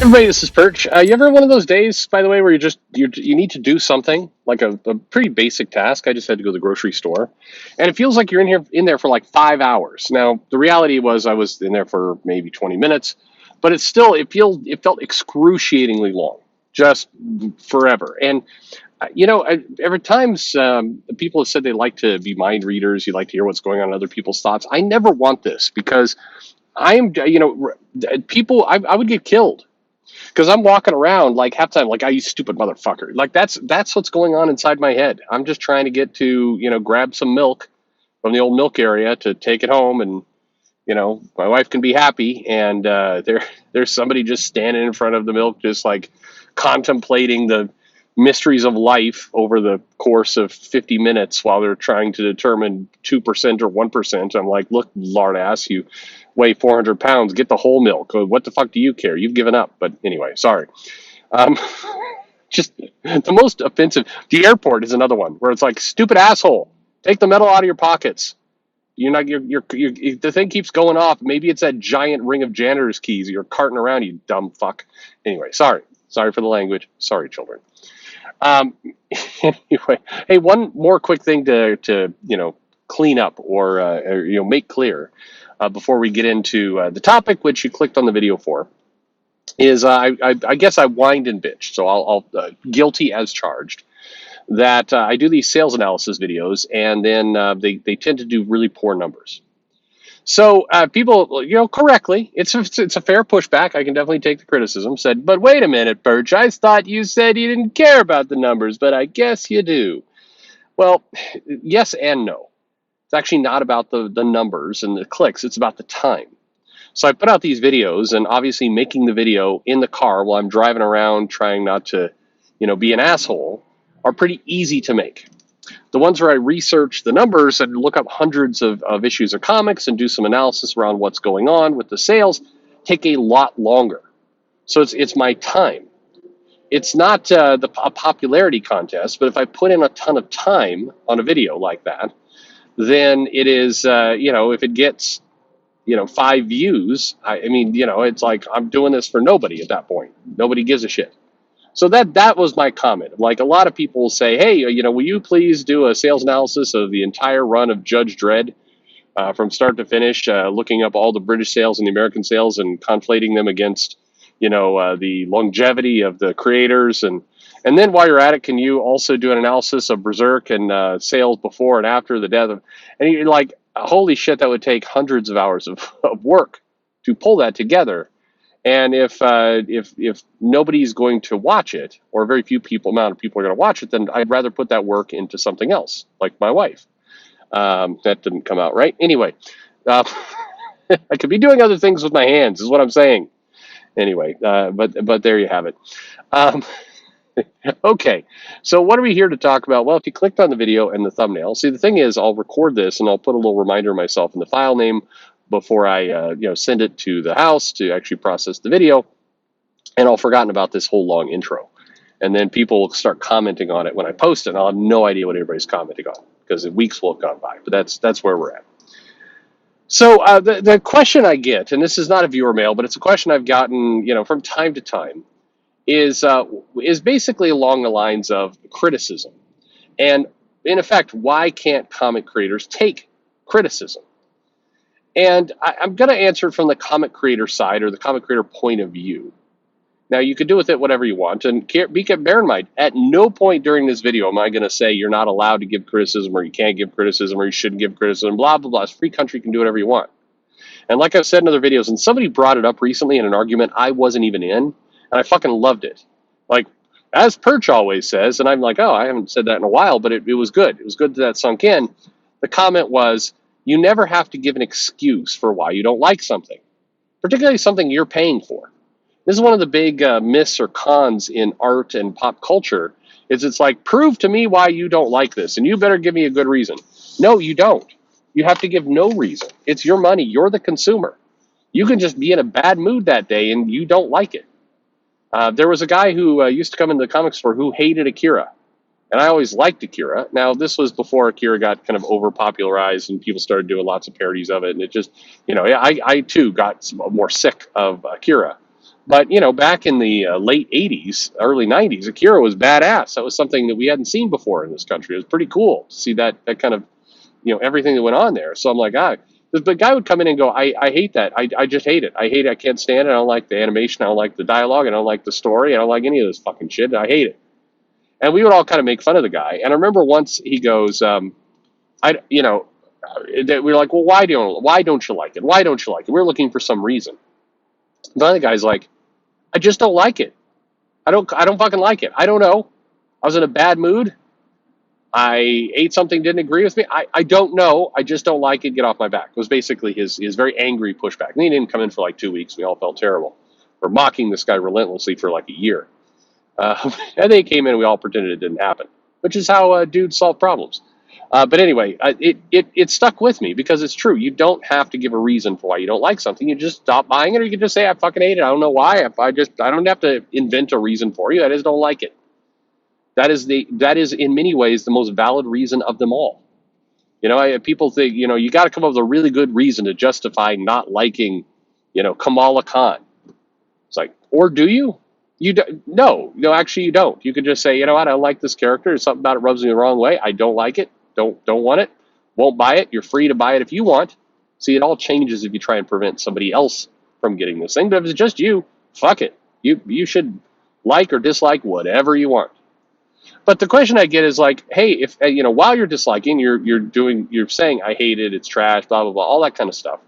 Everybody, this is Perch. You ever one of those days, by the way, where you need to do something like a pretty basic task? I just had to go to the grocery store, and it feels like you're in there for like 5 hours. Now, the reality was I was in there for maybe 20 minutes, but it felt excruciatingly long, just forever. And every times people have said they like to be mind readers, you like to hear what's going on in other people's thoughts. I never want this because I am, people. I would get killed because I'm walking around like half time, like, you stupid motherfucker. Like that's what's going on inside my head. I'm just trying to get to grab some milk from the old milk area to take it home, and my wife can be happy. And there's somebody just standing in front of the milk, just like contemplating the mysteries of life over the course of 50 minutes while they're trying to determine 2% or 1%. I'm like, look, lard ass, you weigh 400 pounds, get the whole milk. What the fuck do you care? You've given up. But anyway, sorry. Um, just the most offensive. The airport is another one where it's like, stupid asshole, take the metal out of your pockets. You're not. The thing keeps going off. Maybe it's that giant ring of janitor's keys you're carting around. You dumb fuck. Anyway, sorry for the language. Sorry, children. Um, anyway, hey, one more quick thing to clean up or make clear before we get into the topic which you clicked on the video for is I guess I whined and bitched, so I'll guilty as charged that I do these sales analysis videos, and then they tend to do really poor numbers. So people, correctly, it's a fair pushback. I can definitely take the criticism. Said, but wait a minute, Perch, I thought you said you didn't care about the numbers, but I guess you do. Well, yes and no. It's actually not about the numbers and the clicks. It's about the time. So I put out these videos, and obviously making the video in the car while I'm driving around trying not to, be an asshole are pretty easy to make. The ones where I research the numbers and look up hundreds of issues of comics and do some analysis around what's going on with the sales take a lot longer. So it's my time. It's not a popularity contest, but if I put in a ton of time on a video like that, then it is, if it gets, 5 views, I mean, it's like I'm doing this for nobody at that point. Nobody gives a shit. So that was my comment. Like, a lot of people will say, hey, will you please do a sales analysis of the entire run of Judge Dredd from start to finish, looking up all the British sales and the American sales and conflating them against, the longevity of the creators. And then while you're at it, can you also do an analysis of Berserk and sales before and after the death of, and you're like, holy shit, that would take hundreds of hours of work to pull that together. And if nobody's going to watch it, or very few amount of people are going to watch it, then I'd rather put that work into something else, like my wife. That didn't come out right. Anyway, I could be doing other things with my hands, is what I'm saying. Anyway, but there you have it. Okay, so what are we here to talk about? Well, if you clicked on the video and the thumbnail, see, the thing is, I'll record this and I'll put a little reminder myself in the file name before I send it to the house to actually process the video, and I'll forgotten about this whole long intro, and then people will start commenting on it when I post it, and I'll have no idea what everybody's commenting on because weeks will have gone by. But that's where we're at. So the question I get, and this is not a viewer mail, but it's a question I've gotten from time to time, is basically along the lines of criticism, and in effect, why can't comic creators take criticism? And I'm going to answer it from the comic creator side, or the comic creator point of view. Now, you can do with it whatever you want, and bear in mind, at no point during this video am I going to say you're not allowed to give criticism, or you can't give criticism, or you shouldn't give criticism, blah, blah, blah. It's a free country, you can do whatever you want. And like I've said in other videos, and somebody brought it up recently in an argument I wasn't even in, and I fucking loved it. Like, as Perch always says, and I'm like, oh, I haven't said that in a while, but it was good. It was good that sunk in. The comment was, you never have to give an excuse for why you don't like something, particularly something you're paying for. This is one of the big myths or cons in art and pop culture, is it's like, prove to me why you don't like this, and you better give me a good reason. No, you don't. You have to give no reason. It's your money. You're the consumer. You can just be in a bad mood that day and you don't like it. There was a guy who used to come into the comic store who hated Akira. And I always liked Akira. Now, this was before Akira got kind of over-popularized and people started doing lots of parodies of it. And it just, I too got more sick of Akira. But back in the late '80s, early '90s, Akira was badass. That was something that we hadn't seen before in this country. It was pretty cool to see that kind of everything that went on there. So I'm like, the guy would come in and go, I hate that. I just hate it. I hate it. I can't stand it. I don't like the animation. I don't like the dialogue. I don't like the story. I don't like any of this fucking shit. I hate it. And we would all kind of make fun of the guy. And I remember once he goes, we were like, well, why don't you like it? Why don't you like it? We're looking for some reason. The other guy's like, I just don't like it. I don't fucking like it. I don't know. I was in a bad mood. I ate something didn't agree with me. I don't know. I just don't like it. Get off my back. It was basically his very angry pushback. And he didn't come in for like 2 weeks. We all felt terrible for mocking this guy relentlessly for like a year. And they came in and we all pretended it didn't happen, which is how dudes solve problems. But anyway, it stuck with me because it's true. You don't have to give a reason for why you don't like something. You just stop buying it, or you can just say, I fucking hate it. I don't know why. I don't have to invent a reason for you. I just don't like it. That is in many ways the most valid reason of them all. People think, you got to come up with a really good reason to justify not liking, Kamala Khan. It's like, or do you? No, actually you don't. You could just say, you know what, I don't like this character. There's something about it rubs me the wrong way. I don't like it. Don't want it. Won't buy it. You're free to buy it if you want. See, it all changes if you try and prevent somebody else from getting this thing. But if it's just you, fuck it. You should like or dislike whatever you want. But the question I get is like, hey, if while you're disliking, you're saying I hate it, it's trash, blah blah blah, all that kind of stuff.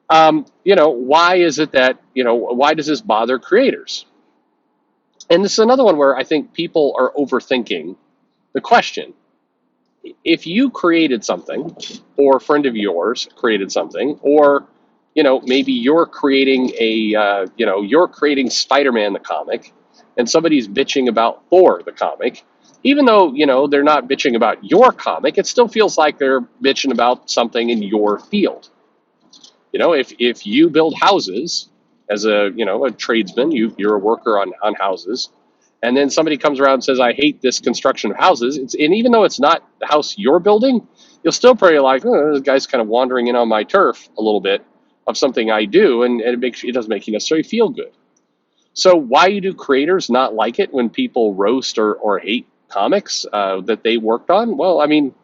Why is it that why does this bother creators? And this is another one where I think people are overthinking the question. If you created something, or a friend of yours created something, or maybe you're creating you're creating Spider-Man the comic, and somebody's bitching about Thor the comic, even though they're not bitching about your comic, it still feels like they're bitching about something in your field. If you build houses as a tradesman, you're a worker on houses, and then somebody comes around and says, I hate this construction of houses. And even though it's not the house you're building, you'll still probably like, oh, this guy's kind of wandering in on my turf a little bit of something I do, and it doesn't make you necessarily feel good. So why do creators not like it when people roast or hate comics that they worked on? Well, I mean,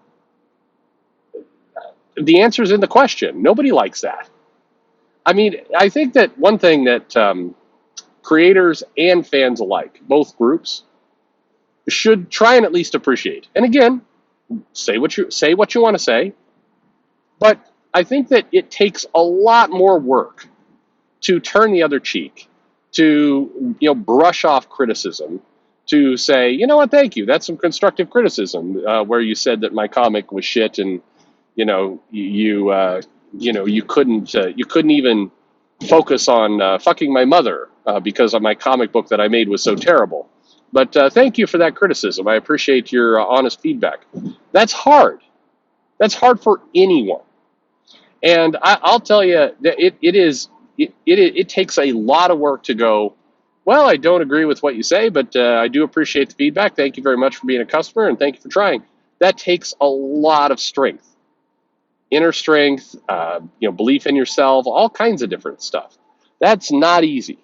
the answer is in the question. Nobody likes that. I mean, I think that one thing that creators and fans alike, both groups, should try and at least appreciate. And again, say what you want to say, but I think that it takes a lot more work to turn the other cheek, to brush off criticism, to say, you know what, thank you, that's some constructive criticism, where you said that my comic was shit, and you couldn't even focus on fucking my mother because of my comic book that I made was so terrible. But thank you for that criticism. I appreciate your honest feedback. That's hard. That's hard for anyone. And I'll tell you that it takes a lot of work to go, well, I don't agree with what you say, but I do appreciate the feedback. Thank you very much for being a customer, and thank you for trying. That takes a lot of strength. Inner strength, belief in yourself, all kinds of different stuff. That's not easy.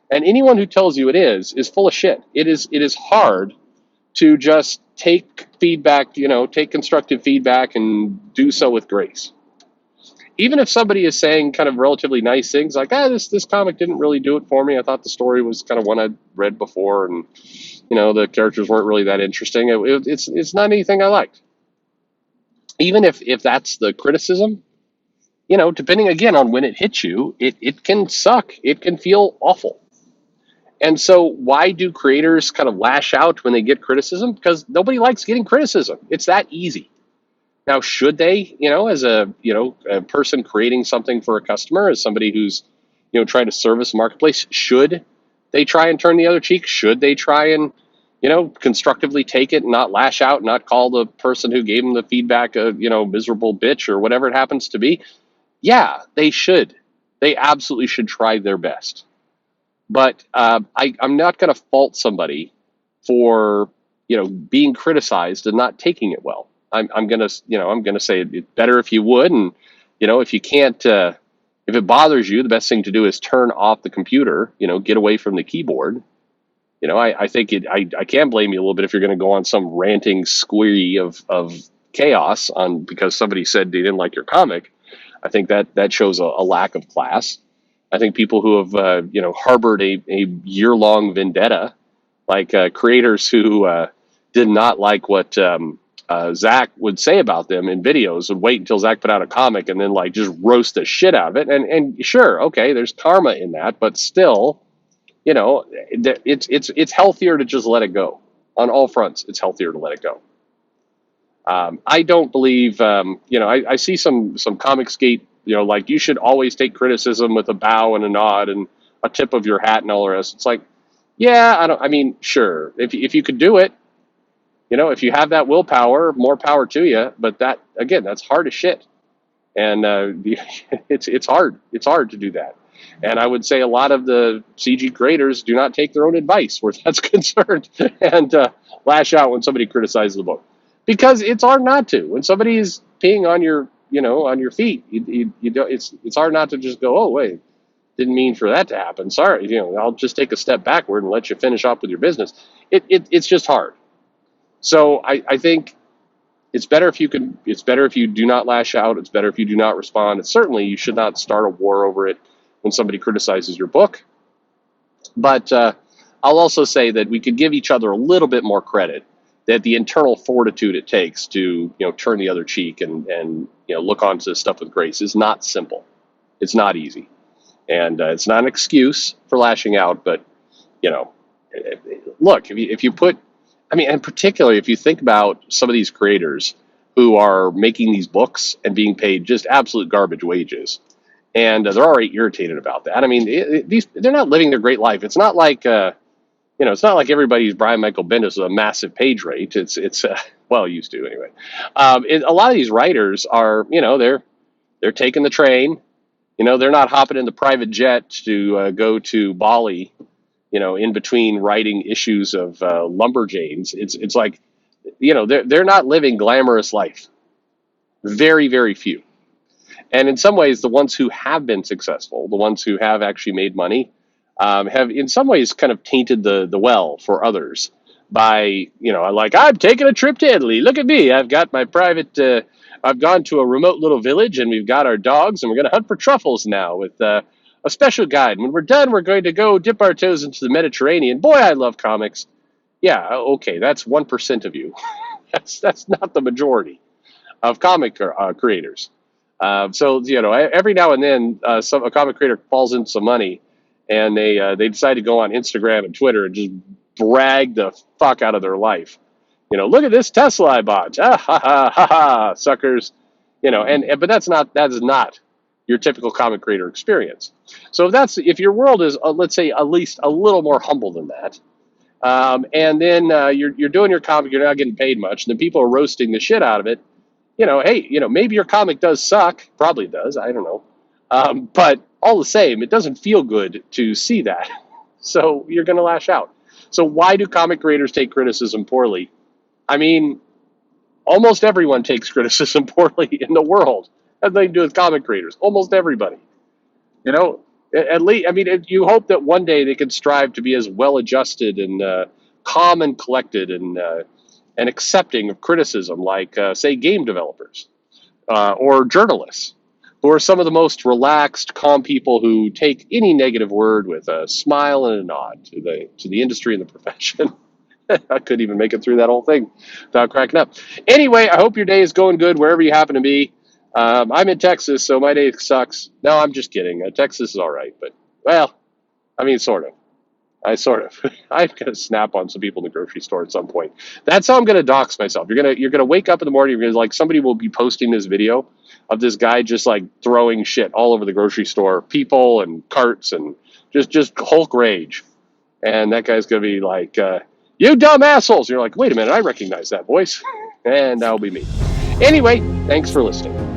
And anyone who tells you it is full of shit. It is hard to just take feedback, take constructive feedback and do so with grace. Even if somebody is saying kind of relatively nice things like, this comic didn't really do it for me. I thought the story was kind of one I'd read before, and the characters weren't really that interesting. It's not anything I liked. Even if that's the criticism, depending again on when it hits you, it can suck. It can feel awful. And so why do creators kind of lash out when they get criticism? Because nobody likes getting criticism. It's that easy. Now, should they, as a person creating something for a customer, as somebody who's, trying to service a marketplace, should they try and turn the other cheek? Should they try and, constructively take it and not lash out, not call the person who gave them the feedback a, miserable bitch or whatever it happens to be? Yeah, they should. They absolutely should try their best. But I'm not going to fault somebody for, being criticized and not taking it well. I'm going to say it's better if you would. And, if you can't, If it bothers you, the best thing to do is turn off the computer, get away from the keyboard. I think I can blame you a little bit if you're going to go on some ranting squee of chaos on because somebody said they didn't like your comic. I think that shows a lack of class. I think people who have harbored a year long vendetta, like creators who did not like what Zach would say about them in videos, would wait until Zach put out a comic and then like just roast the shit out of it. And sure, okay, there's karma in that, but still, it's healthier to just let it go on all fronts. It's healthier to let it go. I don't believe, I see some Comicsgate, like you should always take criticism with a bow and a nod and a tip of your hat and all the rest. It's like, yeah, I mean, sure, if you could do it, if you have that willpower, more power to you. But that, again, that's hard as shit, and it's hard. It's hard to do that. And I would say a lot of the CG creators do not take their own advice where that's concerned and lash out when somebody criticizes the book, because it's hard not to. When somebody's peeing on your, on your feet, you don't, it's hard not to just go, oh wait, didn't mean for that to happen. Sorry, I'll just take a step backward and let you finish off with your business. It's just hard. So I think it's better if you can. It's better if you do not lash out. It's better if you do not respond. And certainly, you should not start a war over it when somebody criticizes your book. But I'll also say that we could give each other a little bit more credit, that the internal fortitude it takes to turn the other cheek and look onto this stuff with grace is not simple. It's not easy, and it's not an excuse for lashing out. But look, if you put, I mean, and particularly if you think about some of these creators who are making these books and being paid just absolute garbage wages, and they're already irritated about that. I mean, they're not living their great life. It's not like it's not like everybody's Brian Michael Bendis with a massive page rate. It's well, used to anyway. A lot of these writers are they're taking the train. They're not hopping in the private jet to go to Bali. In between writing issues of Lumberjanes, it's like, they're not living glamorous life. Very, very few. And in some ways, the ones who have been successful, the ones who have actually made money, have in some ways kind of tainted the well for others by, like, I'm taking a trip to Italy. Look at me. I've got my private, I've gone to a remote little village and we've got our dogs and we're going to hunt for truffles now with a special guide. When we're done, we're going to go dip our toes into the Mediterranean. Boy, I love comics. Yeah, okay, that's 1% of you. That's not the majority of comic creators. So every now and then, a comic creator falls into some money, and they decide to go on Instagram and Twitter and just brag the fuck out of their life. Look at this Tesla I bought. Ah, ha ha ha ha, suckers. But that is not your typical comic creator experience. So if your world is, let's say, at least a little more humble than that, and then you're doing your comic, you're not getting paid much, and then people are roasting the shit out of it. Hey, maybe your comic does suck. Probably does. I don't know. But all the same, it doesn't feel good to see that. So you're going to lash out. So why do comic creators take criticism poorly? I mean, almost everyone takes criticism poorly in the world. Has nothing to do with comic creators. Almost everybody. At least, I mean, you hope that one day they can strive to be as well-adjusted and calm and collected and accepting of criticism, like, say, game developers or journalists, who are some of the most relaxed, calm people who take any negative word with a smile and a nod to the industry and the profession. I couldn't even make it through that whole thing without cracking up. Anyway, I hope your day is going good wherever you happen to be. I'm in Texas, so my day sucks. No, I'm just kidding. Texas is all right, but, well, I mean, sort of. I'm gonna snap on some people in the grocery store at some point. That's how I'm gonna dox myself. You're gonna wake up in the morning. You're gonna, like, somebody will be posting this video of this guy just like throwing shit all over the grocery store, people and carts, and just Hulk rage. And that guy's gonna be like, "You dumb assholes!" And you're like, "Wait a minute, I recognize that voice," and that'll be me. Anyway, thanks for listening.